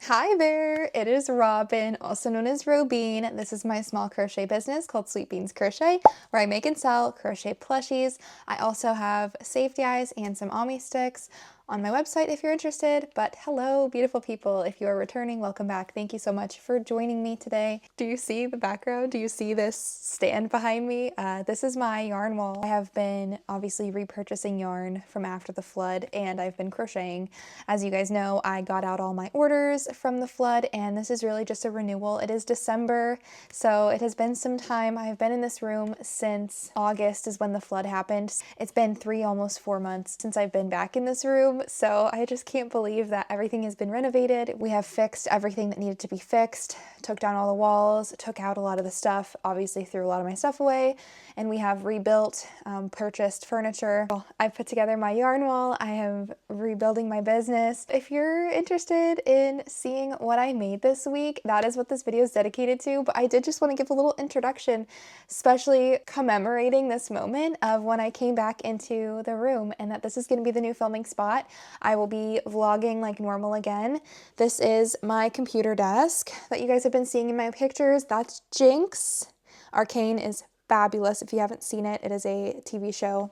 Hi there, it is Robin, also known as Robine. This is my small crochet business called Sweet Beans Crochet, where I make and sell crochet plushies. I also have safety eyes and some Ami sticks on my website if you're interested. But hello, beautiful people. If you are returning, welcome back. Thank you so much for joining me today. Do you see the background? Do you see this stand behind me? This is my yarn wall. I have been obviously repurchasing yarn from after the flood, and I've been crocheting. As you guys know, I got out all my orders from the flood, and this is really just a renewal. It is December, so it has been some time. I've been in this room since August is when the flood happened. It's been almost 4 months since I've been back in this room, so I just can't believe that everything has been renovated. We have fixed everything that needed to be fixed, took down all the walls, took out a lot of the stuff, obviously threw a lot of my stuff away, and we have rebuilt, purchased furniture. I've put together my yarn wall. I am rebuilding my business. If you're interested in seeing what I made this week, that is what this video is dedicated to, but I did just want to give a little introduction, especially commemorating this moment of when I came back into the room, and that this is going to be the new filming spot. I will be vlogging like normal again. This is my computer desk that you guys have been seeing in my pictures. That's JINX. Arcane is fabulous. If you haven't seen it, it is a TV show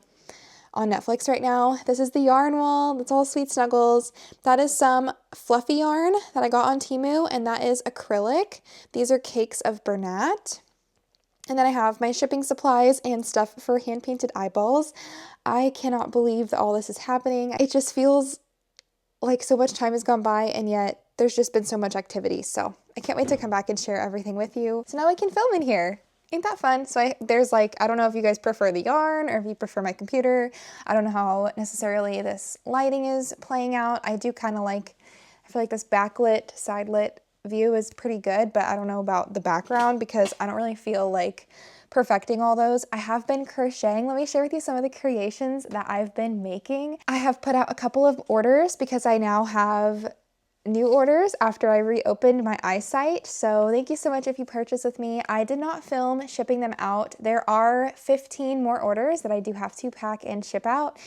on Netflix right now. This is the yarn wall. That's all Sweet Snuggles. That is some fluffy yarn that I got on Temu, and that is acrylic. These are cakes of Bernat. And then I have my shipping supplies and stuff for hand-painted eyeballs. I cannot believe that all this is happening. It just feels like so much time has gone by, and yet there's just been so much activity. So I can't wait to come back and share everything with you. So now I can film in here. Ain't that fun? So there's like, I don't know if you guys prefer the yarn or if you prefer my computer. I don't know how necessarily this lighting is playing out. I do kind of like, I feel like this backlit, side lit view is pretty good, but I don't know about the background because I don't really feel like perfecting all those. I have been crocheting. Let me share with you some of the creations that I've been making. I have put out a couple of orders because I now have new orders after I reopened my iSite. So thank you so much if you purchase with me. I did not film shipping them out. There are 15 more orders that I do have to pack and ship out.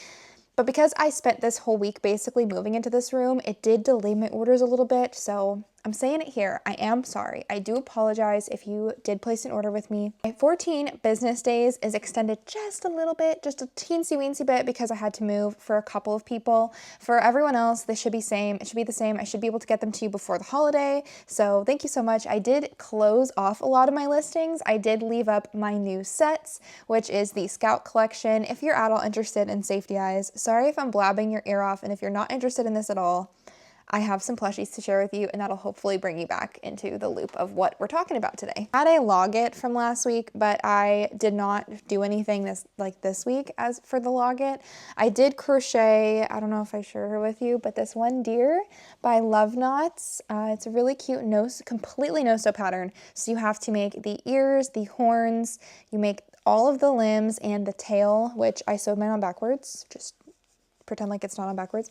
But because I spent this whole week basically moving into this room, it did delay my orders a little bit. So I'm saying it here. I am sorry. I do apologize if you did place an order with me. My 14 business days is extended just a little bit, just a teensy weensy bit, because I had to move for a couple of people. For everyone else, this should be same. It should be the same. I should be able to get them to you before the holiday. So thank you so much. I did close off a lot of my listings. I did leave up my new sets, which is the Scout collection. If you're at all interested in safety eyes, sorry if I'm blabbing your ear off, and if you're not interested in this at all, I have some plushies to share with you, and that'll hopefully bring you back into the loop of what we're talking about today. I had a log it from last week, but I did not do anything this week as for the log it. I did crochet, I don't know if I shared her with you, but this one deer by Love Knots. It's a really cute completely no-sew pattern. So you have to make the ears, the horns, you make all of the limbs and the tail, which I sewed mine on backwards. Just pretend like it's not on backwards.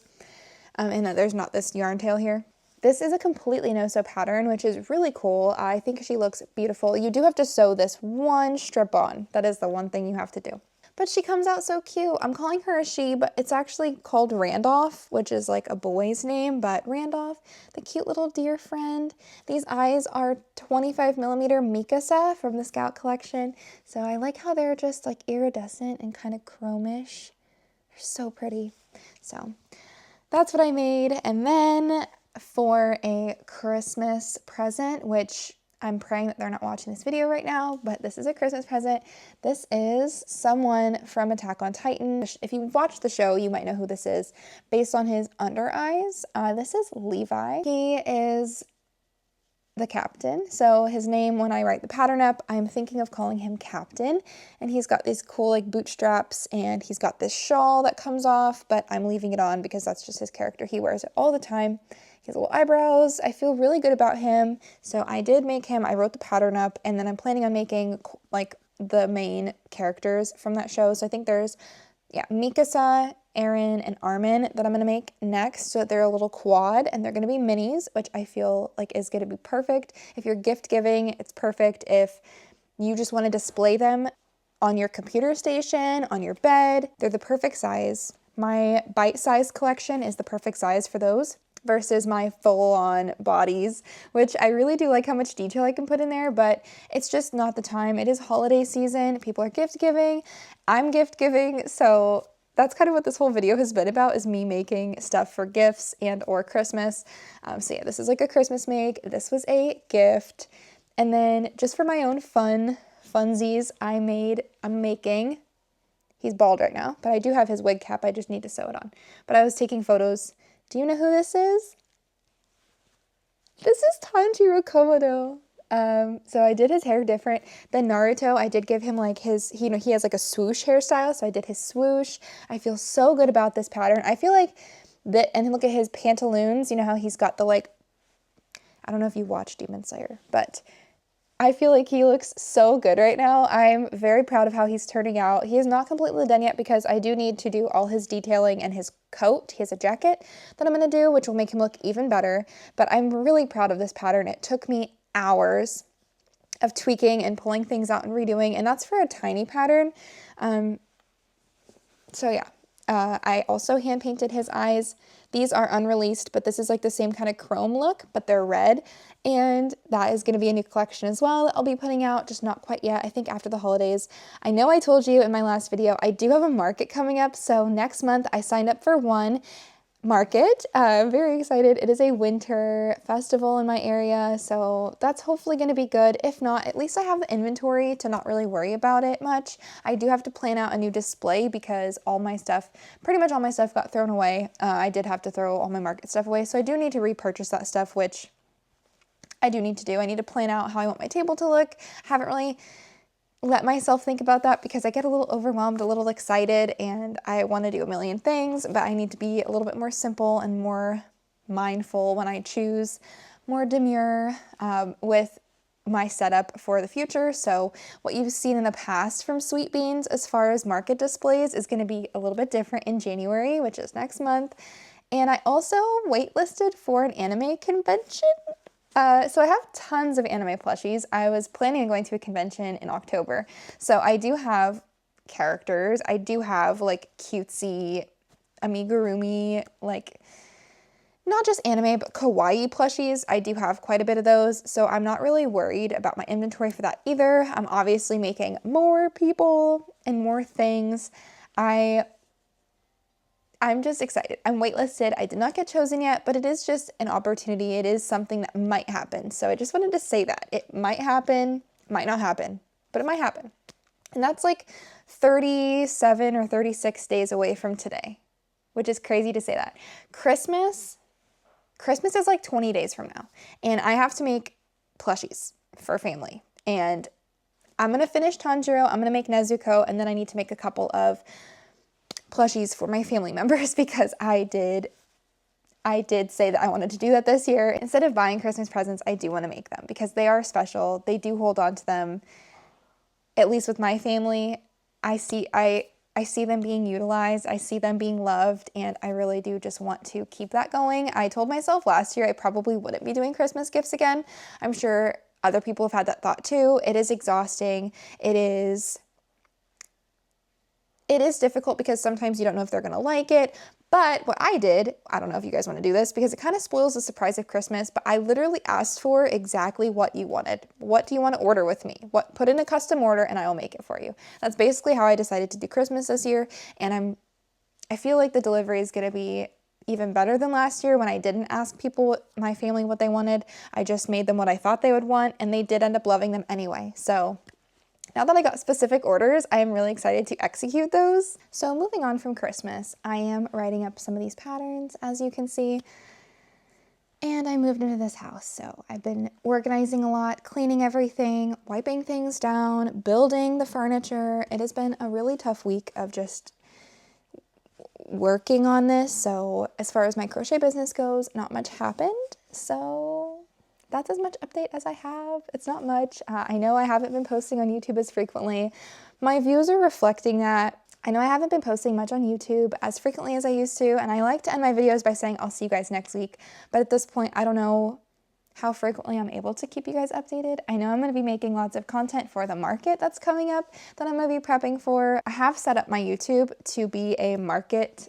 And that there's not this yarn tail here. This is a completely no-sew pattern, which is really cool. I think she looks beautiful. You do have to sew this one strip on. That is the one thing you have to do. But she comes out so cute. I'm calling her a she, but it's actually called Randolph, which is like a boy's name, but Randolph, the cute little deer friend. These eyes are 25mm Mikasa from the Scout collection. So I like how they're just like iridescent and kind of chromish. They're so pretty. So that's what I made. And then for a Christmas present, which I'm praying that they're not watching this video right now, but this is a Christmas present. This is someone from Attack on Titan. If you watch the show, you might know who this is based on his under eyes. This is Levi. He is the captain. So his name, when I write the pattern up, I'm thinking of calling him Captain. And he's got these cool like bootstraps, and he's got this shawl that comes off, but I'm leaving it on because that's just his character. He wears it all the time. He has little eyebrows. I feel really good about him. So I did make him, I wrote the pattern up, and then I'm planning on making like the main characters from that show. So I think there's, Mikasa, Aaron, and Armin that I'm going to make next. So that they're a little quad, and they're going to be minis, which I feel like is going to be perfect. If you're gift giving, it's perfect. If you just want to display them on your computer station, on your bed, they're the perfect size. My bite size collection is the perfect size for those. versus my full-on bodies, which I really do like how much detail I can put in there, but it's just not the time. It is holiday season. People are gift giving. I'm gift giving. So that's kind of what this whole video has been about, is me making stuff for gifts and or Christmas. So yeah, this is like a Christmas make. This was a gift. And then just for my own funsies, I'm making, he's bald right now, but I do have his wig cap. I just need to sew it on. But I was taking photos. Do you know who this is? This is Tanjiro Komodo. So I did his hair different than Naruto. I did give him like his, he has like a swoosh hairstyle, so I did his swoosh. I feel so good about this pattern. I feel like that, and look at his pantaloons. You know how he's got the like, I don't know if you watch Demon Slayer, but I feel like he looks so good right now. I'm very proud of how he's turning out. He is not completely done yet because I do need to do all his detailing and his coat. He has a jacket that I'm going to do, which will make him look even better. But I'm really proud of this pattern. It took me hours of tweaking and pulling things out and redoing, and that's for a tiny pattern. So yeah, I also hand painted his eyes. These are unreleased, but this is like the same kind of chrome look, but they're red. And that is going to be a new collection as well that I'll be putting out, just not quite yet. I think after the holidays. I know I told you in my last video, I do have a market coming up. So next month I signed up for one market. I'm very excited. It is a winter festival in my area, so that's hopefully going to be good. If not, at least I have the inventory to not really worry about it much. I do have to plan out a new display because pretty much all my stuff got thrown away. I did have to throw all my market stuff away, so I do need to repurchase that stuff, which I do need to do. I need to plan out how I want my table to look. I haven't really let myself think about that because I get a little overwhelmed, a little excited, and I want to do a million things, but I need to be a little bit more simple and more mindful when I choose, more demure with my setup for the future. So what you've seen in the past from Sweet Beans as far as market displays is going to be a little bit different in January, which is next month. And I also waitlisted for an anime convention. So I have tons of anime plushies. I was planning on going to a convention in October. So I do have characters. I do have like cutesy amigurumi, like not just anime, but kawaii plushies. I do have quite a bit of those. So I'm not really worried about my inventory for that either. I'm obviously making more people and more things. I'm just excited. I'm waitlisted. I did not get chosen yet, but it is just an opportunity. It is something that might happen. So I just wanted to say that. It might happen, might not happen, but it might happen. And that's like 37 or 36 days away from today, which is crazy to say that. Christmas is like 20 days from now. And I have to make plushies for family. And I'm going to finish Tanjiro. I'm going to make Nezuko. And then I need to make a couple of plushies for my family members because I did say that I wanted to do that this year. Instead of buying Christmas presents, I do want to make them because they are special. They do hold on to them. At least with my family, I see them being utilized. I see them being loved, and I really do just want to keep that going. I told myself last year I probably wouldn't be doing Christmas gifts again. I'm sure other people have had that thought too. It is exhausting. It is difficult because sometimes you don't know if they're going to like it. But what I did, I don't know if you guys want to do this because it kind of spoils the surprise of Christmas, but I literally asked for exactly what you wanted. What do you want to order with me? Put in a custom order and I will make it for you. That's basically how I decided to do Christmas this year. And I feel like the delivery is going to be even better than last year when I didn't ask people, my family, what they wanted. I just made them what I thought they would want, and they did end up loving them anyway. So now that I got specific orders, I am really excited to execute those. So moving on from Christmas, I am writing up some of these patterns, as you can see. And I moved into this house, so I've been organizing a lot, cleaning everything, wiping things down, building the furniture. It has been a really tough week of just working on this. So as far as my crochet business goes, not much happened. So that's as much update as I have. It's not much. I know I haven't been posting on YouTube as frequently. My views are reflecting that. I know I haven't been posting much on YouTube as frequently as I used to, and I like to end my videos by saying I'll see you guys next week. But at this point, I don't know how frequently I'm able to keep you guys updated. I know I'm going to be making lots of content for the market that's coming up that I'm going to be prepping for. I have set up my YouTube to be a market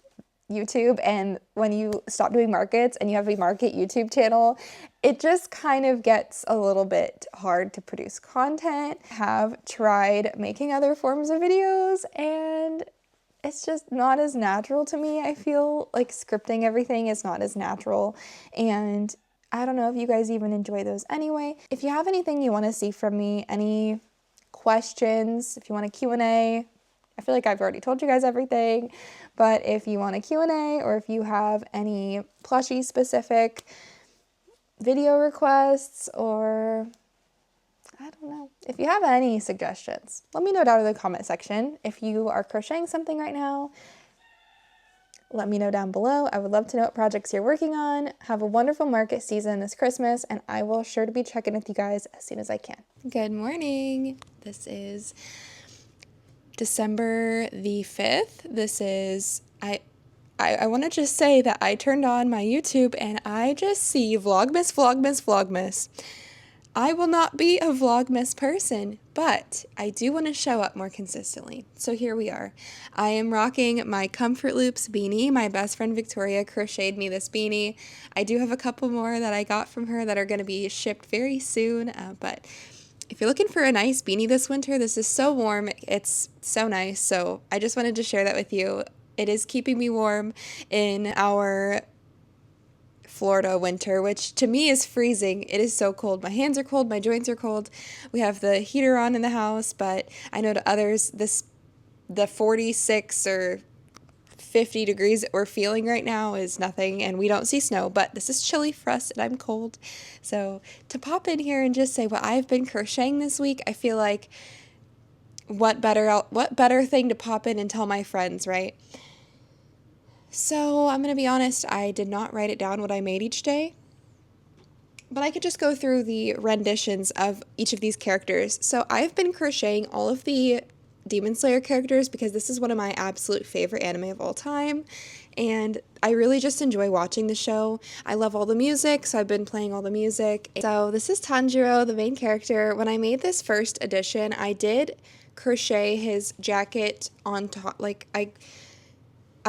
YouTube, and when you stop doing markets and you have a market YouTube channel, it just kind of gets a little bit hard to produce content. Have tried making other forms of videos and it's just not as natural to me. I feel like scripting everything is not as natural, and I don't know if you guys even enjoy those anyway. If you have anything you want to see from me, any questions, if you want a Q&A, I feel like I've already told you guys everything, but if you want a Q&A or if you have any plushie specific video requests, or I don't know, if you have any suggestions, let me know down in the comment section. If you are crocheting something right now, let me know down below. I would love to know what projects you're working on. Have a wonderful market season this Christmas, and I will sure to be checking with you guys as soon as I can. Good morning. This is December the 5th. This is, I want to just say that I turned on my YouTube and I just see Vlogmas, Vlogmas, Vlogmas. I will not be a Vlogmas person, but I do want to show up more consistently. So here we are. I am rocking my Comfort Loops beanie. My best friend Victoria crocheted me this beanie. I do have a couple more that I got from her that are going to be shipped very soon, but if you're looking for a nice beanie this winter, this is so warm. It's so nice. So I just wanted to share that with you. It is keeping me warm in our Florida winter, which to me is freezing. It is so cold. My hands are cold. My joints are cold. We have the heater on in the house, but I know to others, the 46 or 50 degrees that we're feeling right now is nothing, and we don't see snow, but this is chilly for us and I'm cold. So to pop in here and just say what I've been crocheting this week, I feel like what better thing to pop in and tell my friends, right? So I'm going to be honest, I did not write it down what I made each day, but I could just go through the renditions of each of these characters. So I've been crocheting all of the Demon Slayer characters because this is one of my absolute favorite anime of all time, and I really just enjoy watching the show. I love all the music, so I've been playing all the music. So this is Tanjiro, the main character. When I made this first edition, I did crochet his jacket on top, like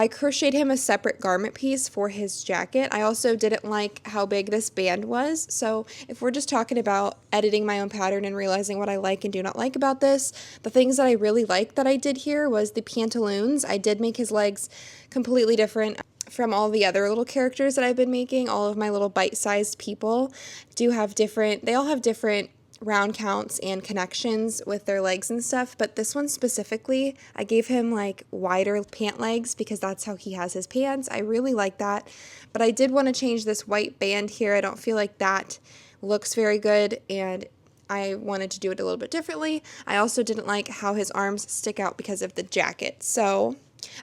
I crocheted him a separate garment piece for his jacket. I also didn't like how big this band was, so if we're just talking about editing my own pattern and realizing what I like and do not like about this, the things that I really liked that I did here was the pantaloons. I did make his legs completely different from all the other little characters that I've been making. All of my little bite-sized people they all have different round counts and connections with their legs and stuff, but this one specifically, I gave him like wider pant legs because that's how he has his pants. I really like that, but I did want to change this white band here. I don't feel like that looks very good, and I wanted to do it a little bit differently. I also didn't like how his arms stick out because of the jacket, so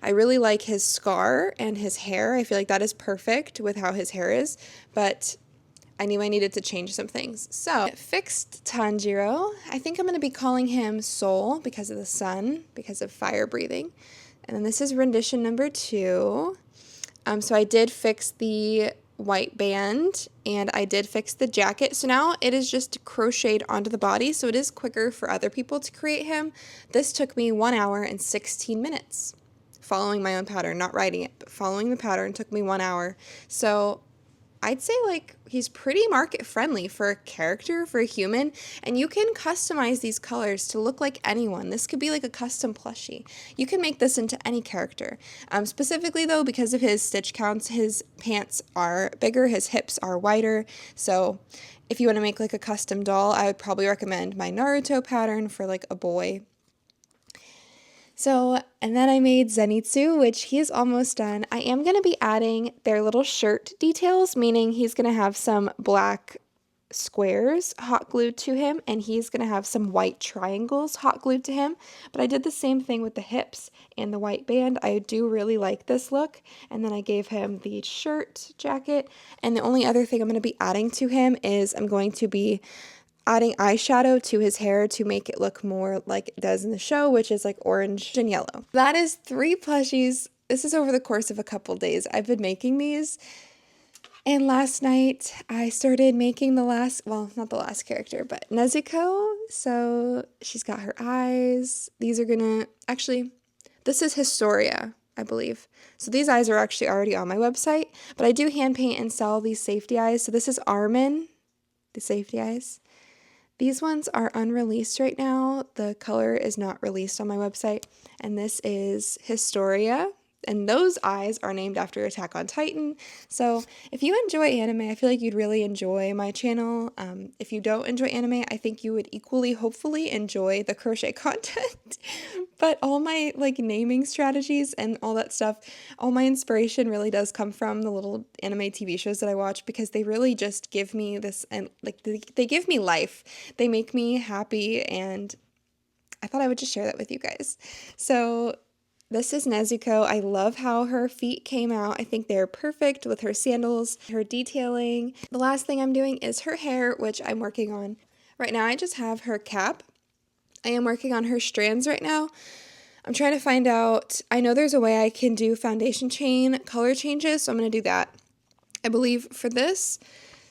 I really like his scar and his hair. I feel like that is perfect with how his hair is, but I knew I needed to change some things. So, fixed Tanjiro. I think I'm going to be calling him Soul because of the sun, because of fire breathing. And then this is rendition number 2. So I did fix the white band and I did fix the jacket. So now it is just crocheted onto the body, so it is quicker for other people to create him. This took me 1 hour and 16 minutes. Following my own pattern, not writing it, but following the pattern took me 1 hour. So I'd say like he's pretty market friendly for a character, for a human, and you can customize these colors to look like anyone. This could be like a custom plushie. You can make this into any character. Specifically though, because of his stitch counts, his pants are bigger, his hips are wider, so if you want to make like a custom doll, I would probably recommend my Naruto pattern for like a boy. So, and then I made Zenitsu, which he is almost done. I am going to be adding their little shirt details, meaning he's going to have some black squares hot glued to him, and he's going to have some white triangles hot glued to him. But I did the same thing with the hips and the white band. I do really like this look. And then I gave him the shirt jacket. And the only other thing I'm going to be adding to him is I'm going to be adding eyeshadow to his hair to make it look more like it does in the show, which is like orange and yellow. That is 3 plushies. This is over the course of a couple days. I've been making these. And last night I started making the last, well, not the last character, but Nezuko. So she's got her eyes. These are gonna, actually, this is Historia. I believe. So these eyes are actually already on my website, but I do hand paint and sell these safety eyes. So this is Armin, the safety eyes. These ones are unreleased right now. The color is not released on my website. And this is Historia. And those eyes are named after Attack on Titan. So if you enjoy anime, I feel like you'd really enjoy my channel. If you don't enjoy anime, I think you would equally, hopefully, enjoy the crochet content. But all my like naming strategies and all that stuff, all my inspiration really does come from the little anime TV shows that I watch, because they really just give me this, and like they give me life. They make me happy, and I thought I would just share that with you guys. So this is Nezuko. I love how her feet came out. I think they're perfect with her sandals, her detailing. The last thing I'm doing is her hair, which I'm working on. Right now I just have her cap. I am working on her strands right now. I'm trying to find out, I know there's a way I can do foundation chain color changes, so I'm going to do that, I believe, for this.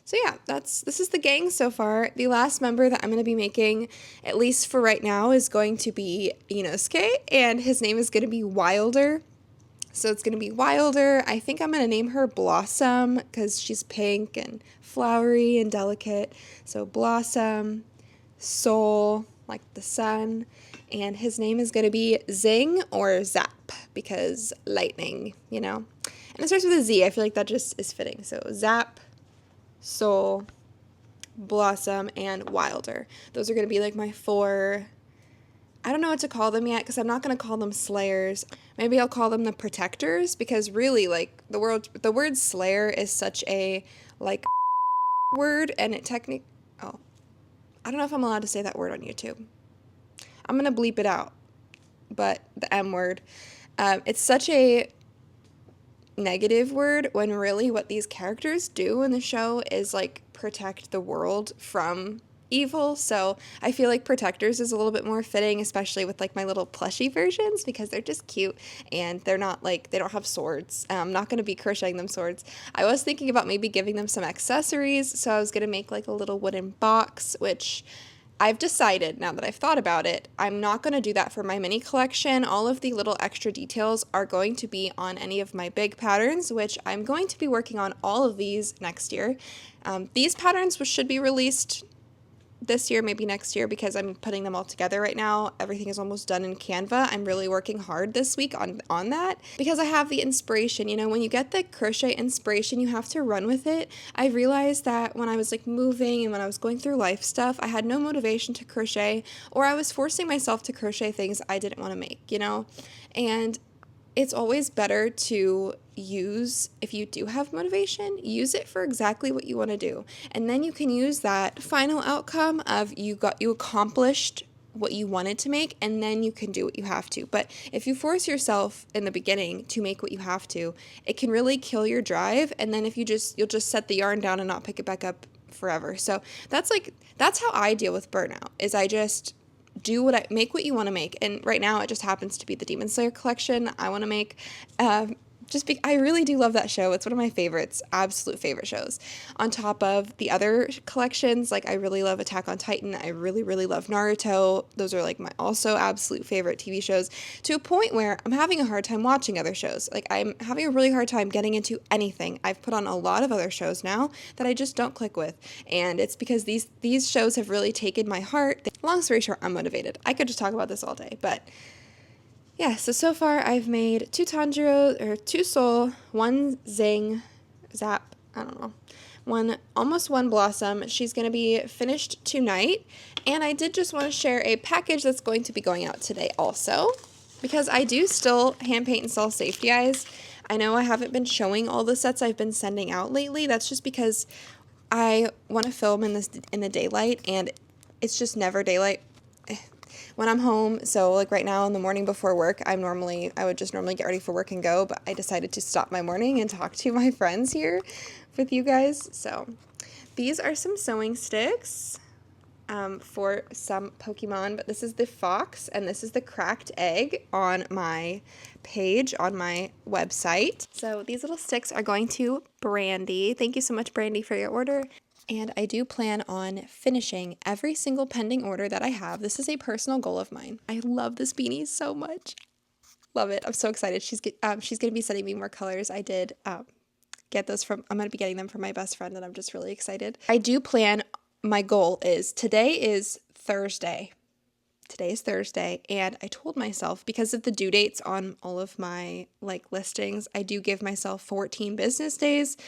So yeah, this is the gang so far. The last member that I'm going to be making, at least for right now, is going to be Inosuke, and his name is going to be Wilder. So it's going to be Wilder. I think I'm going to name her Blossom, because she's pink and flowery and delicate. So Blossom, Soul, like the sun, and his name is going to be Zing or Zap, because lightning, And it starts with a Z. I feel like that just is fitting. So Zap, Soul, Blossom, and Wilder. Those are going to be like my 4, I don't know what to call them yet, because I'm not going to call them slayers. Maybe I'll call them the protectors, because really, like, the word slayer is such a, like, word, and it I don't know if I'm allowed to say that word on YouTube. I'm going to bleep it out, but the M word. It's such a negative word, when really what these characters do in the show is like protect the world from evil. So I feel like protectors is a little bit more fitting, especially with like my little plushie versions, because they're just cute and they're not like, they don't have swords. I'm not going to be crocheting them swords. I was thinking about maybe giving them some accessories, so I was going to make like a little wooden box, which I've decided, now that I've thought about it, I'm not going to do that for my mini collection. All of the little extra details are going to be on any of my big patterns, which I'm going to be working on all of these next year. These patterns should be released this year, maybe next year, because I'm putting them all together right now. Everything is almost done in Canva. I'm really working hard this week on that, because I have the inspiration. When you get the crochet inspiration, you have to run with it. I realized that when I was like moving and when I was going through life stuff, I had no motivation to crochet, or I was forcing myself to crochet things I didn't want to make, and it's always better to use, if you do have motivation, use it for exactly what you want to do. And then you can use that final outcome of you accomplished what you wanted to make, and then you can do what you have to. But if you force yourself in the beginning to make what you have to, it can really kill your drive. And then you'll just set the yarn down and not pick it back up forever. So that's how I deal with burnout, is I just make what you want to make. And right now it just happens to be the Demon Slayer collection I want to make. I really do love that show. It's one of my favorites, absolute favorite shows. On top of the other collections, like I really love Attack on Titan. I really, really love Naruto. Those are like my also absolute favorite TV shows, to a point where I'm having a hard time watching other shows. Like I'm having a really hard time getting into anything. I've put on a lot of other shows now that I just don't click with. And it's because these shows have really taken my heart. Long story short, I'm motivated. I could just talk about this all day, but yeah, so far I've made 2 Tanjiro, or 2 Soul, 1 Zing, Zap, I don't know, almost 1 Blossom. She's going to be finished tonight, and I did just want to share a package that's going to be going out today also, because I do still hand paint and sell safety eyes. I know I haven't been showing all the sets I've been sending out lately. That's just because I want to film in the daylight, and it's just never daylight when I'm home. So like right now in the morning before work, I would just normally get ready for work and go, but I decided to stop my morning and talk to my friends here with you guys. So these are some sewing sticks for some Pokemon, but this is the fox and this is the cracked egg on my page on my website. So these little sticks are going to Brandy. Thank you so much, Brandy, for your order. And I do plan on finishing every single pending order that I have. This is a personal goal of mine. I love this beanie so much. Love it. I'm so excited. She's going to be sending me more colors. I did get those I'm going to be getting them from my best friend, and I'm just really excited. I do plan, my goal is, today is Thursday. Today is Thursday, and I told myself, because of the due dates on all of my listings, I do give myself 14 business days,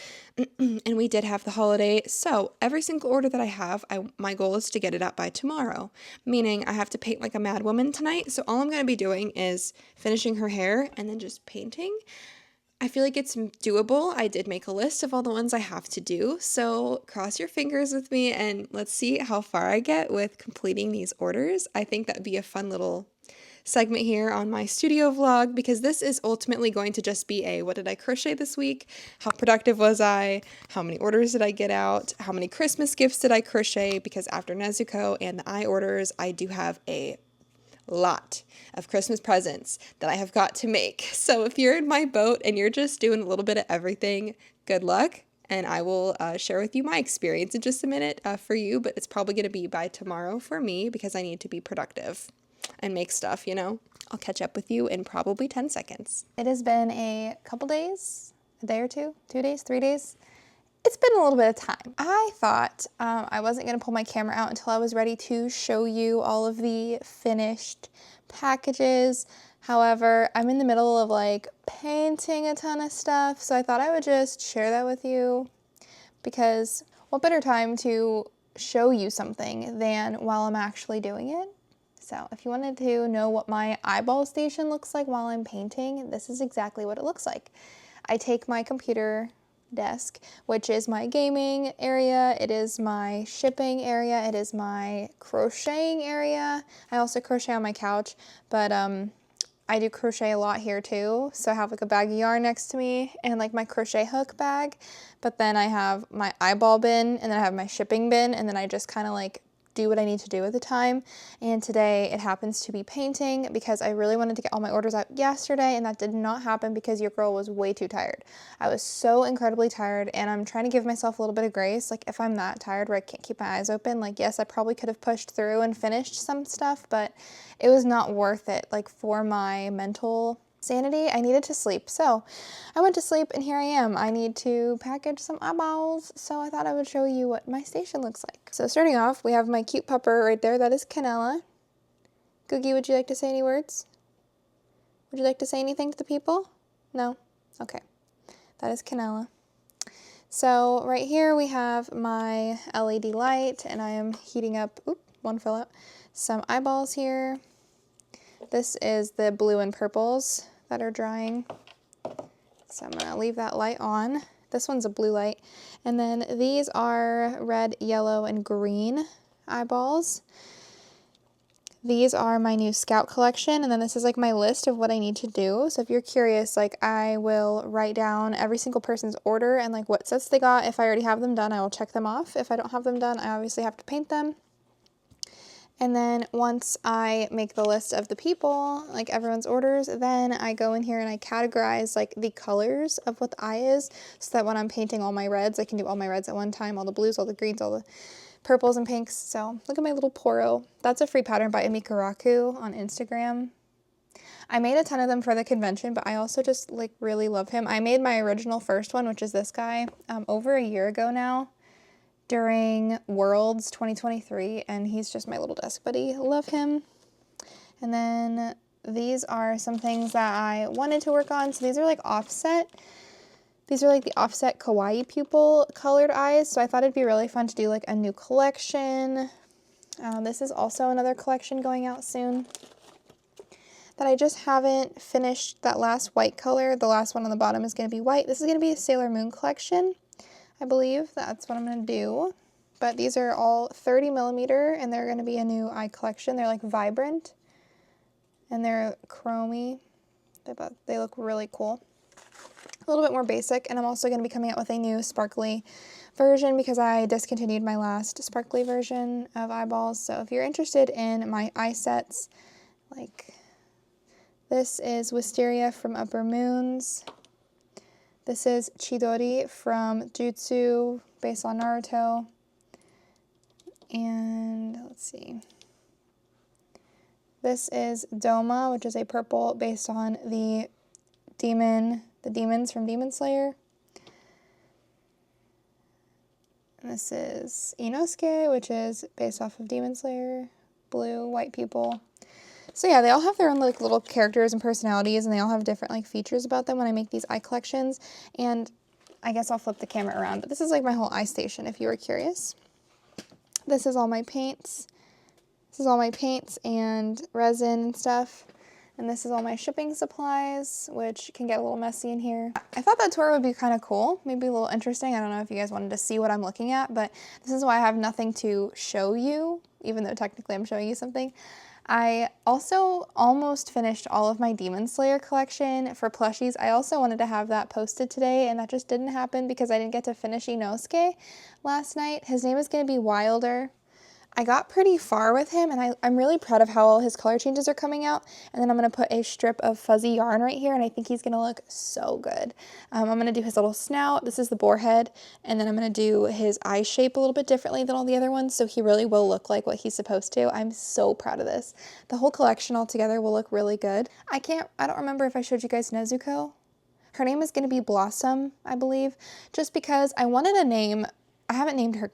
and we did have the holiday. So every single order that I have, my goal is to get it out by tomorrow, meaning I have to paint like a mad woman tonight. So all I'm going to be doing is finishing her hair and then just painting. I feel like it's doable. I did make a list of all the ones I have to do, so cross your fingers with me and let's see how far I get with completing these orders. I think that'd be a fun little segment here on my studio vlog, because this is ultimately going to just be a what did I crochet this week? How productive was I? How many orders did I get out? How many Christmas gifts did I crochet? Because after Nezuko and the eye orders, I do have a lot of Christmas presents that I have got to make. So if you're in my boat and you're just doing a little bit of everything, good luck. And I will share with you my experience in just a minute for you, but it's probably going to be by tomorrow for me because I need to be productive and make stuff, you know. I'll catch up with you in probably 10 seconds. It has been a couple days, a day or two, 2 days, 3 days. It's been a little bit of time. I thought I wasn't going to pull my camera out until I was ready to show you all of the finished packages. However, I'm in the middle of painting a ton of stuff, so I thought I would just share that with you, because what better time to show you something than while I'm actually doing it? So if you wanted to know what my eyeball station looks like while I'm painting, this is exactly what it looks like. I take my computer desk, which is my gaming area, it is my shipping area, it is my crocheting area. I also crochet on my couch, but I do crochet a lot here too. So I have a bag of yarn next to me and my crochet hook bag, but then I have my eyeball bin, and then I have my shipping bin, and then I just kind of do what I need to do at the time. And today it happens to be painting, because I really wanted to get all my orders out yesterday, and that did not happen because your girl was way too tired. I was so incredibly tired, and I'm trying to give myself a little bit of grace. If I'm that tired where I can't keep my eyes open, yes, I probably could have pushed through and finished some stuff, but it was not worth it. For my mental sanity, I needed to sleep. So I went to sleep, and here I am. I need to package some eyeballs, so I thought I would show you what my station looks like. So starting off, we have my cute pupper right there. That is Canella. Googie, would you like to say any words? Would you like to say anything to the people? No? Okay. That is Canella. So right here we have my LED light, and I am heating up, one fell out, some eyeballs here. This is the blue and purples that are drying. So I'm going to leave that light on. This one's a blue light. And then these are red, yellow, and green eyeballs. These are my new Scout collection, and then this is my list of what I need to do. So if you're curious, I will write down every single person's order and what sets they got. If I already have them done, I will check them off. If I don't have them done, I obviously have to paint them. And then once I make the list of the people, everyone's orders, then I go in here and I categorize the colors of what the eye is, so that when I'm painting all my reds, I can do all my reds at one time, all the blues, all the greens, all the purples and pinks. So look at my little Poro. That's a free pattern by Amigurumi on Instagram. I made a ton of them for the convention, but I also just really love him. I made my original first one, which is this guy, over a year ago now, during Worlds 2023, and he's just my little desk buddy. Love him. And then these are some things that I wanted to work on. So these are offset. These are the offset kawaii pupil colored eyes. So I thought it'd be really fun to do a new collection. This is also another collection going out soon that I just haven't finished that last white color. The last one on the bottom is going to be white. This is going to be a Sailor Moon collection. I believe that's what I'm going to do. But these are all 30 millimeter, and they're going to be a new eye collection. They're vibrant, and they're chromy. They look really cool. A little bit more basic, and I'm also going to be coming out with a new sparkly version because I discontinued my last sparkly version of eyeballs. So if you're interested in my eye sets, this is Wisteria from Upper Moons. This is Chidori from Jutsu, based on Naruto. And let's see. This is Doma, which is a purple based on the demons from Demon Slayer. And this is Inosuke, which is based off of Demon Slayer. Blue, white people. So yeah, they all have their own like little characters and personalities, and they all have different like features about them when I make these eye collections. And I guess I'll flip the camera around, but this is like my whole eye station if you were curious. This is all my paints. This is all my paints and resin and stuff. And this is all my shipping supplies, which can get a little messy in here. I thought that tour would be kind of cool, maybe a little interesting. I don't know if you guys wanted to see what I'm looking at, but this is why I have nothing to show you, even though technically I'm showing you something. I also almost finished all of my Demon Slayer collection for plushies. I also wanted to have that posted today, and that just didn't happen because I didn't get to finish Inosuke last night. His name is going to be Wilder. I got pretty far with him, and I'm really proud of how all his color changes are coming out. And then I'm going to put a strip of fuzzy yarn right here, and I think he's going to look so good. I'm going to do his little snout. This is the boar head, and then I'm going to do his eye shape a little bit differently than all the other ones, so he really will look like what he's supposed to. I'm so proud of this. The whole collection altogether will look really good. I don't remember if I showed you guys Nezuko. Her name is going to be Blossom, I believe, just because I wanted a name. I haven't named her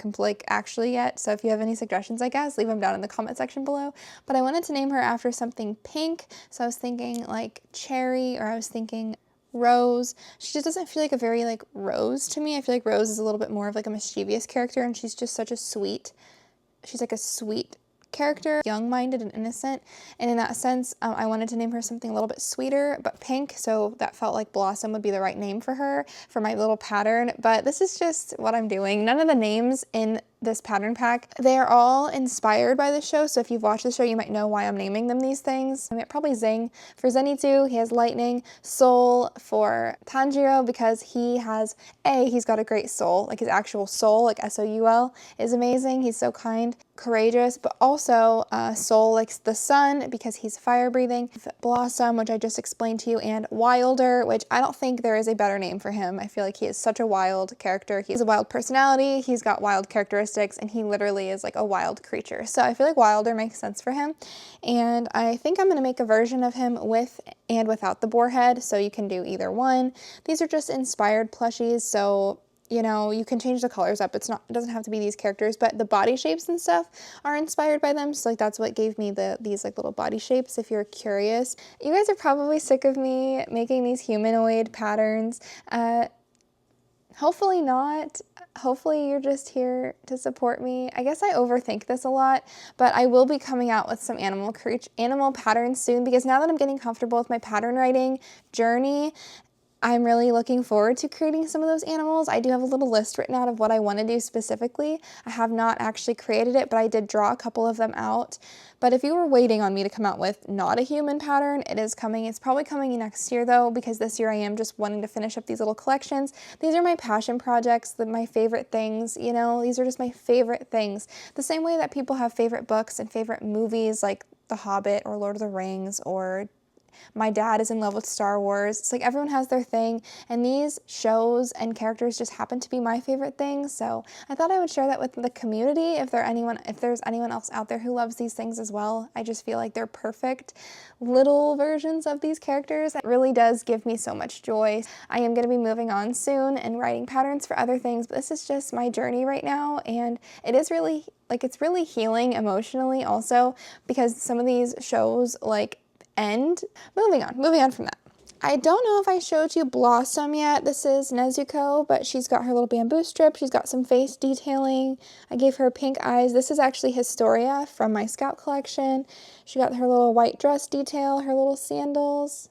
actually yet, so if you have any suggestions, I guess, leave them down in the comment section below. But I wanted to name her after something pink, so I was thinking like cherry, or I was thinking Rose. She just doesn't feel like a very like Rose to me. I feel like Rose is a little bit more of like a mischievous character, and she's just such a sweet, she's like a sweet character, young-minded and innocent, and in that sense I wanted to name her something a little bit sweeter but pink, so that felt like Blossom would be the right name for her for my little pattern. But this is just what I'm doing. None of the names in this pattern pack, they are all inspired by the show, so if you've watched the show you might know why I'm naming them these things. I mean, probably Zing for Zenitsu, he has lightning. Soul for Tanjiro because he's got a great soul, like his actual soul, like S-O-U-L, is amazing. He's so kind, courageous, but also Soul like the sun because he's fire breathing. Blossom, which I just explained to you, and Wilder, which I don't think there is a better name for him. I feel like he is such a wild character. He has a wild personality, he's got wild characteristics, and he literally is like a wild creature. So I feel like Wilder makes sense for him. And I think I'm going to make a version of him with and without the boar head, so you can do either one. These are just inspired plushies, so you know, you can change the colors up. It doesn't have to be these characters, but the body shapes and stuff are inspired by them. So like that's what gave me these like little body shapes, if you're curious. You guys are probably sick of me making these humanoid patterns. Hopefully not. Hopefully you're just here to support me. I guess I overthink this a lot, but I will be coming out with some animal patterns soon, because now that I'm getting comfortable with my pattern writing journey, I'm really looking forward to creating some of those animals. I do have a little list written out of what I want to do specifically. I have not actually created it, but I did draw a couple of them out. But if you were waiting on me to come out with not a human pattern, it is coming. It's probably coming next year though, because this year I am just wanting to finish up these little collections. These are my passion projects, my favorite things, you know, these are just my favorite things. The same way that people have favorite books and favorite movies like The Hobbit or Lord of the Rings, or my dad is in love with Star Wars. It's like everyone has their thing, and these shows and characters just happen to be my favorite things. So I thought I would share that with the community. If there's anyone else out there who loves these things as well, I just feel like they're perfect little versions of these characters. It really does give me so much joy. I am going to be moving on soon and writing patterns for other things, but this is just my journey right now, and it is really it's really healing emotionally also, because some of these shows end. Moving on from that. I don't know if I showed you Blossom yet. This is Nezuko, but she's got her little bamboo strip. She's got some face detailing. I gave her pink eyes. This is actually Historia from my Scout collection. She got her little white dress detail, her little sandals,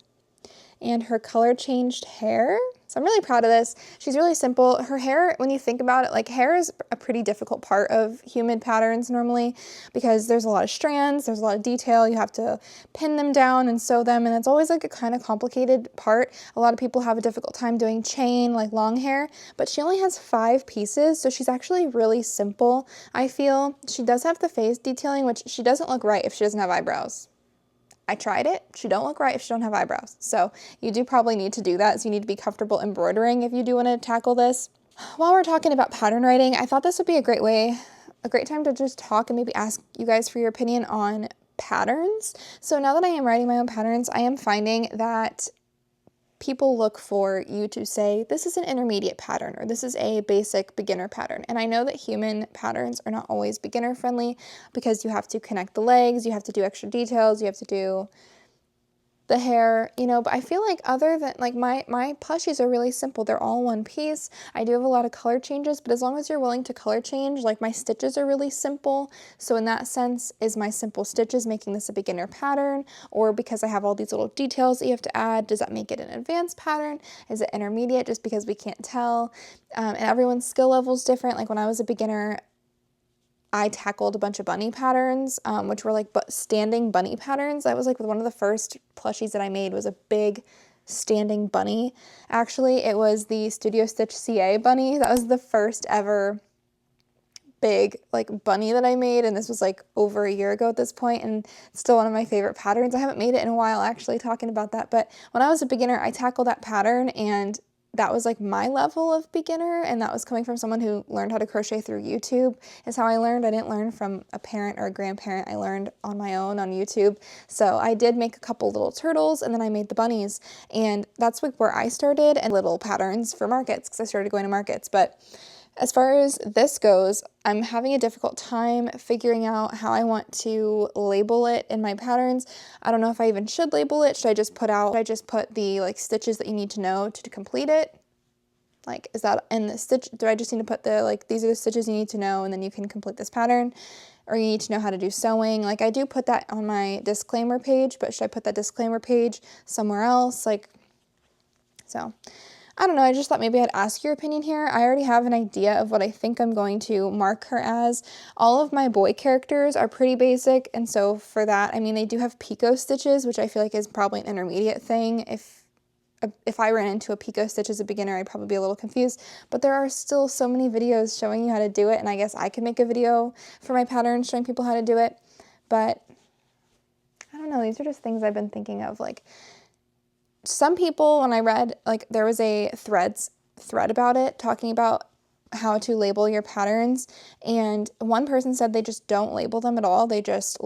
and her color changed hair. So I'm really proud of this. She's really simple. Her hair, when you think about it, hair is a pretty difficult part of human patterns normally, because there's a lot of strands, there's a lot of detail, you have to pin them down and sew them, and it's always a kind of complicated part. A lot of people have a difficult time doing chain, long hair, but she only has 5 pieces, so she's actually really simple, I feel. She does have the face detailing, which she doesn't look right if she doesn't have eyebrows. I tried it. She don't look right if she don't have eyebrows. So you do probably need to do that. So you need to be comfortable embroidering if you do want to tackle this. While we're talking about pattern writing, I thought this would be a great time to just talk and maybe ask you guys for your opinion on patterns. So now that I am writing my own patterns, I am finding that people look for you to say, this is an intermediate pattern, or this is a basic beginner pattern. And I know that human patterns are not always beginner friendly because you have to connect the legs, you have to do extra details, you have to do the hair, you know, but I feel like other than, like, my plushies are really simple. They're all one piece. I do have a lot of color changes, but as long as you're willing to color change, like, my stitches are really simple. So in that sense, is my simple stitches making this a beginner pattern? Or because I have all these little details that you have to add, does that make it an advanced pattern? Is it intermediate just because we can't tell? And everyone's skill level is different. Like, when I was a beginner, I tackled a bunch of bunny patterns, which were like standing bunny patterns. That was like one of the first plushies that I made, was a big standing bunny. Actually, it was the Studio Stitch CA bunny. That was the first ever big like bunny that I made, and this was like over a year ago at this point, and it's still one of my favorite patterns. I haven't made it in a while actually, talking about that, but when I was a beginner, I tackled that pattern, and that was like my level of beginner, and that was coming from someone who learned how to crochet through YouTube, is how I learned. I didn't learn from a parent or a grandparent. I learned on my own on YouTube. So I did make a couple little turtles, and then I made the bunnies, and that's like where I started, and little patterns for markets because I started going to markets. But as far as this goes, I'm having a difficult time figuring out how I want to label it in my patterns. I don't know if I even should label it. Should I just put the like stitches that you need to know to complete it? Like, is that in the stitch? Do I just need to put the, like, these are the stitches you need to know and then you can complete this pattern? Or you need to know how to do sewing? Like, I do put that on my disclaimer page, but should I put that disclaimer page somewhere else? Like, so I don't know, I just thought maybe I'd ask your opinion here. I already have an idea of what I think I'm going to mark her as. All of my boy characters are pretty basic, and so for that, I mean, they do have picot stitches, which I feel like is probably an intermediate thing. If I ran into a picot stitch as a beginner, I'd probably be a little confused, but there are still so many videos showing you how to do it, and I guess I could make a video for my pattern showing people how to do it, but I don't know, these are just things I've been thinking of, like, some people, when I read, like, there was a thread about it, talking about how to label your patterns, and one person said they just don't label them at all. They just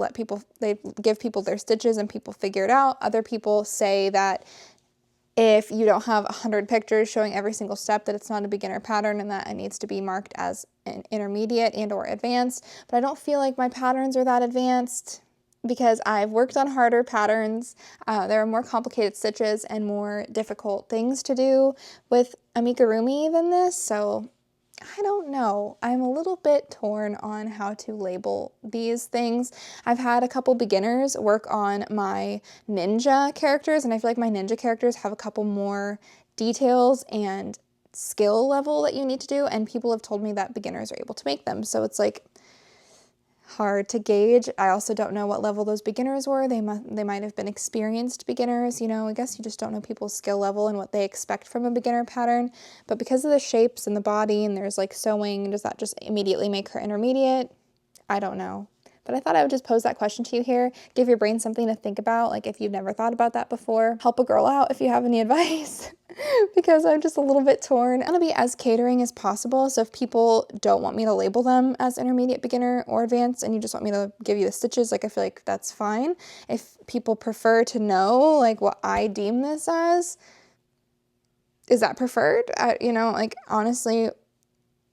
they give people their stitches and people figure it out. Other people say that if you don't have 100 pictures showing every single step, that it's not a beginner pattern and that it needs to be marked as an intermediate and or advanced. But I don't feel like my patterns are that advanced, because I've worked on harder patterns. There are more complicated stitches and more difficult things to do with Amigurumi than this, so I don't know. I'm a little bit torn on how to label these things. I've had a couple beginners work on my ninja characters, and I feel like my ninja characters have a couple more details and skill level that you need to do, and people have told me that beginners are able to make them, so it's like hard to gauge. I also don't know what level those beginners were. They might have been experienced beginners, you know. I guess you just don't know people's skill level and what they expect from a beginner pattern. But because of the shapes and the body, and there's like sewing, does that just immediately make her intermediate? I don't know. But I thought I would just pose that question to you here, give your brain something to think about, like if you've never thought about that before. Help a girl out if you have any advice, because I'm just a little bit torn. I want to be as catering as possible, so if people don't want me to label them as intermediate, beginner, or advanced, and you just want me to give you the stitches, like I feel like that's fine. If people prefer to know like what I deem this as, is that preferred? You know, like honestly,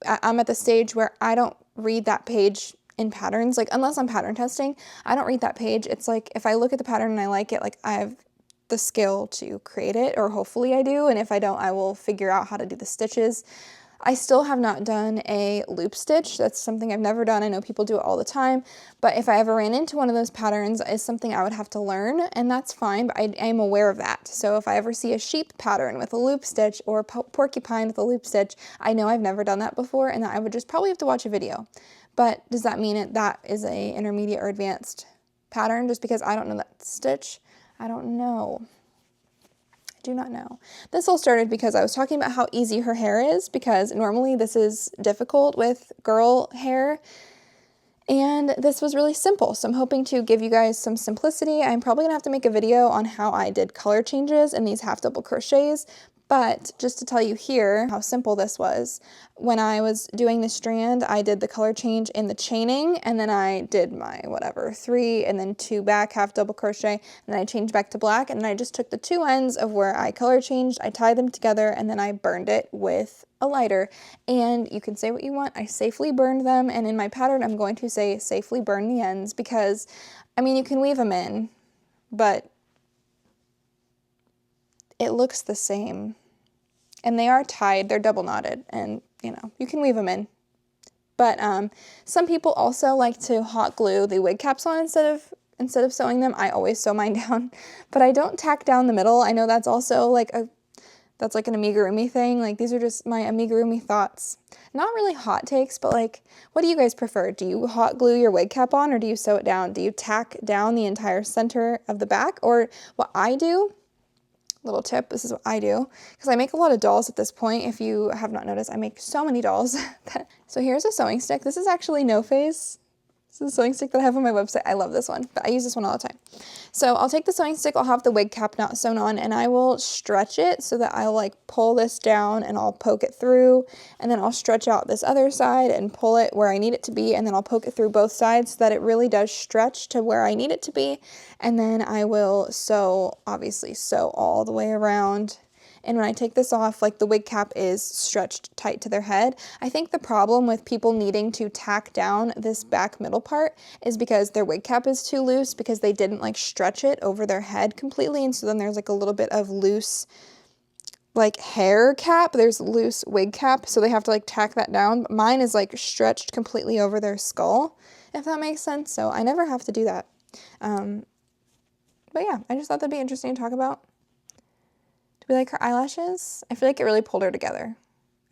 I'm at the stage where I don't read that page in patterns, like unless I'm pattern testing, I don't read that page. It's like if I look at the pattern and I like it, like I have the skill to create it, or hopefully I do, and if I don't, I will figure out how to do the stitches. I still have not done a loop stitch. That's something I've never done. I know people do it all the time, but if I ever ran into one of those patterns, it's something I would have to learn, and that's fine, but I am aware of that. So if I ever see a sheep pattern with a loop stitch or a porcupine with a loop stitch, I know I've never done that before, and that I would just probably have to watch a video. But does that mean that is a intermediate or advanced pattern just because I don't know that stitch? I don't know. I do not know. This all started because I was talking about how easy her hair is, because normally this is difficult with girl hair, and this was really simple. So I'm hoping to give you guys some simplicity. I'm probably gonna have to make a video on how I did color changes in these half double crochets, But just to tell you here how simple this was, when I was doing the strand, I did the color change in the chaining, and then I did my whatever, 3 and then 2 back, half double crochet, and then I changed back to black, and then I just took the 2 ends of where I color changed, I tied them together, and then I burned it with a lighter. And you can say what you want, I safely burned them, and in my pattern I'm going to say safely burn the ends because, I mean, you can weave them in, but it looks the same. And they are tied, they're double knotted, and you know, you can weave them in. But some people also like to hot glue the wig caps on instead of sewing them. I always sew mine down, but I don't tack down the middle. I know that's also like that's like an amigurumi thing. Like, these are just my amigurumi thoughts. Not really hot takes, but like, what do you guys prefer? Do you hot glue your wig cap on, or do you sew it down? Do you tack down the entire center of the back? Or what I do, little tip, this is what I do, because I make a lot of dolls at this point. If you have not noticed, I make so many dolls. So here's a sewing stick. This is actually No Face. This is a sewing stick that I have on my website. I love this one, but I use this one all the time. So I'll take the sewing stick, I'll have the wig cap not sewn on, and I will stretch it so that I'll like pull this down and I'll poke it through, and then I'll stretch out this other side and pull it where I need it to be, and then I'll poke it through both sides so that it really does stretch to where I need it to be, and then I will sew, obviously sew all the way around. And when I take this off, like, the wig cap is stretched tight to their head. I think the problem with people needing to tack down this back middle part is because their wig cap is too loose, because they didn't like stretch it over their head completely, and so then there's like a little bit of loose like hair cap, there's loose wig cap, so they have to like tack that down. But mine is like stretched completely over their skull, if that makes sense, so I never have to do that. But yeah, I just thought that'd be interesting to talk about. Do we like her eyelashes? I feel like it really pulled her together.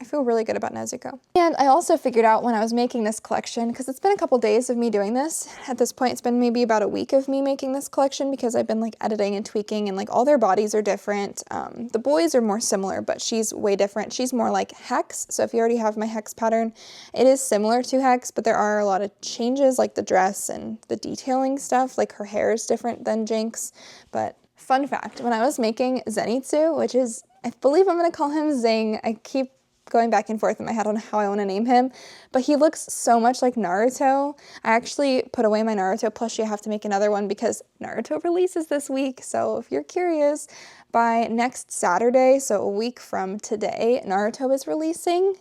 I feel really good about Nezuko. And I also figured out when I was making this collection, because it's been a couple days of me doing this. At this point, it's been maybe about a week of me making this collection, because I've been like editing and tweaking, and like all their bodies are different. The boys are more similar, but she's way different. She's more like Hex. So if you already have my Hex pattern, it is similar to Hex, but there are a lot of changes, like the dress and the detailing stuff. Like, her hair is different than JINX. But fun fact, when I was making Zenitsu, which is, I believe I'm going to call him Zing. I keep going back and forth in my head on how I want to name him, but he looks so much like Naruto. I actually put away my Naruto plushie. I have to make another one because Naruto releases this week. So if you're curious, by next Saturday, so a week from today, Naruto is releasing.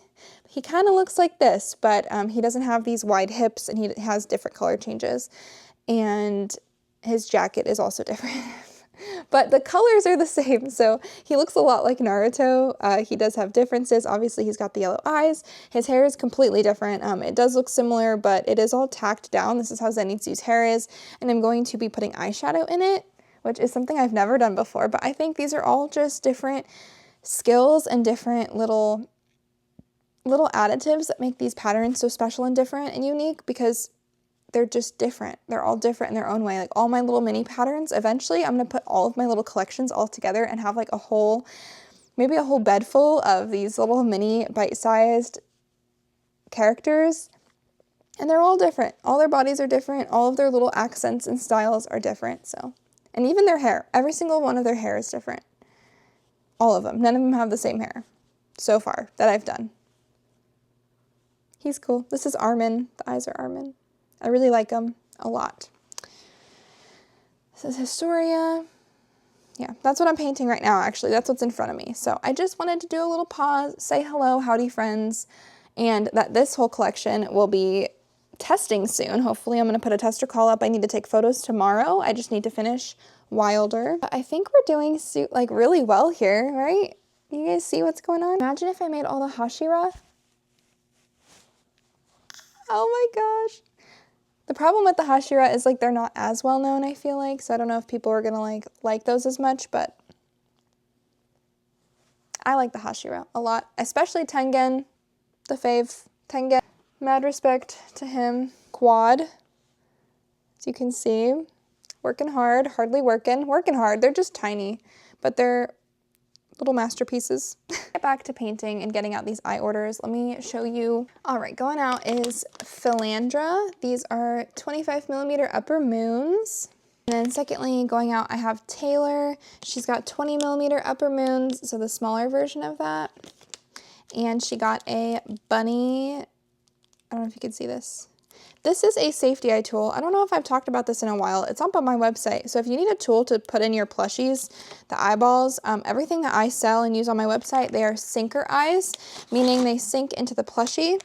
He kind of looks like this, but he doesn't have these wide hips, and he has different color changes, and his jacket is also different. But the colors are the same, so he looks a lot like Naruto. He does have differences. Obviously, he's got the yellow eyes. His hair is completely different. It does look similar, but it is all tacked down. This is how Zenitsu's hair is, and I'm going to be putting eyeshadow in it, which is something I've never done before, but I think these are all just different skills and different little additives that make these patterns so special and different and unique, because they're just different. They're all different in their own way. Like, all my little mini patterns, eventually I'm going to put all of my little collections all together and have like a whole, maybe a whole bed full of these little mini bite-sized characters. And they're all different. All their bodies are different. All of their little accents and styles are different. So, and even their hair. Every single one of their hair is different. All of them. None of them have the same hair so far that I've done. He's cool. This is Armin. The eyes are Armin. I really like them a lot. This is Historia. Yeah, that's what I'm painting right now, actually. That's what's in front of me. So I just wanted to do a little pause, say hello, howdy friends, and that this whole collection will be testing soon. Hopefully I'm going to put a tester call up. I need to take photos tomorrow. I just need to finish Wilder. I think we're doing like really well here, right? You guys see what's going on? Imagine if I made all the Hashira. Oh my gosh. The problem with the Hashira is like they're not as well known, I feel like, so I don't know if people are gonna like those as much, but I like the Hashira a lot, especially Tengen, the fave Tengen. Mad respect to him. Quad, as you can see, working hard, hardly working hard. They're just tiny, but they're little masterpieces. Get back to painting and getting out these eye orders. Let me show you. All right, going out is Philandra. These are 25mm upper moons. And then secondly, going out, I have Taylor. She's got 20 millimeter upper moons, so the smaller version of that. And she got a bunny. I don't know if you can see this. This is a safety eye tool. I don't know if I've talked about this in a while. It's up on my website. So if you need a tool to put in your plushies, the eyeballs, everything that I sell and use on my website, they are sinker eyes, meaning they sink into the plushie.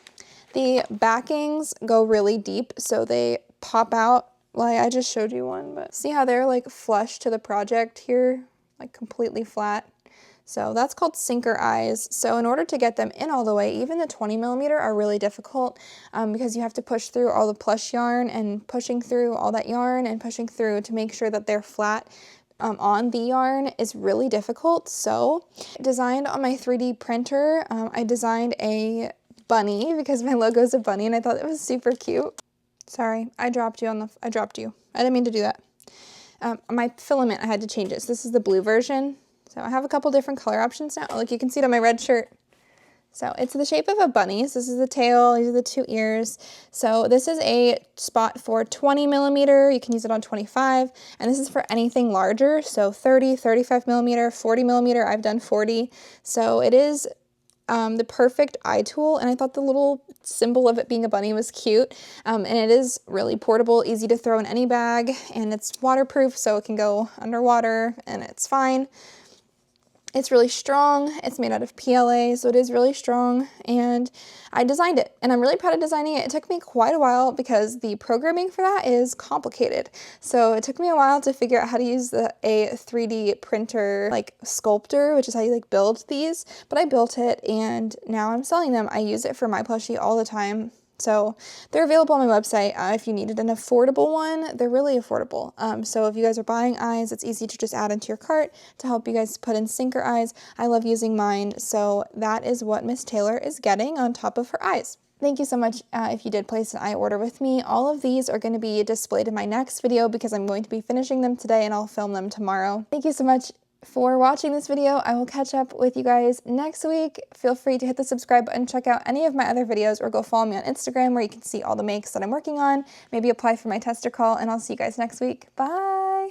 The backings go really deep, so they pop out. Well, I just showed you one, but see how they're like flush to the project here, like completely flat. So that's called sinker eyes. So in order to get them in all the way, even the 20 millimeter are really difficult because you have to push through all the plush yarn and pushing through all that yarn and pushing through to make sure that they're flat on the yarn is really difficult. So designed on my 3D printer, I designed a bunny because my logo is a bunny and I thought it was super cute. Sorry, I dropped you. I didn't mean to do that. My filament, I had to change it. So this is the blue version. So I have a couple different color options now. Like you can see it on my red shirt. So it's the shape of a bunny. So this is the tail, these are the two ears. So this is a spot for 20 millimeter. You can use it on 25. And this is for anything larger. So 30, 35 millimeter, 40 millimeter. I've done 40. So it is the perfect eye tool. And I thought the little symbol of it being a bunny was cute. And it is really portable, easy to throw in any bag. And it's waterproof, so it can go underwater and it's fine. It's really strong. It's made out of PLA, so it is really strong, and I designed it, and I'm really proud of designing it. It took me quite a while because the programming for that is complicated. So it took me a while to figure out how to use a 3D printer, like sculptor, which is how you like build these, but I built it, and now I'm selling them. I use it for my plushie all the time. So they're available on my website. If you needed an affordable one, they're really affordable. So if you guys are buying eyes, it's easy to just add into your cart to help you guys put in sinker eyes. I love using mine. So that is what Miss Taylor is getting on top of her eyes. Thank you so much if you did place an eye order with me. All of these are going to be displayed in my next video because I'm going to be finishing them today and I'll film them tomorrow. Thank you so much for watching this video. I will catch up with you guys next week. Feel free to hit the subscribe button, check out any of my other videos, or go follow me on Instagram where you can see all the makes that I'm working on, maybe apply for my tester call, and I'll see you guys next week. Bye!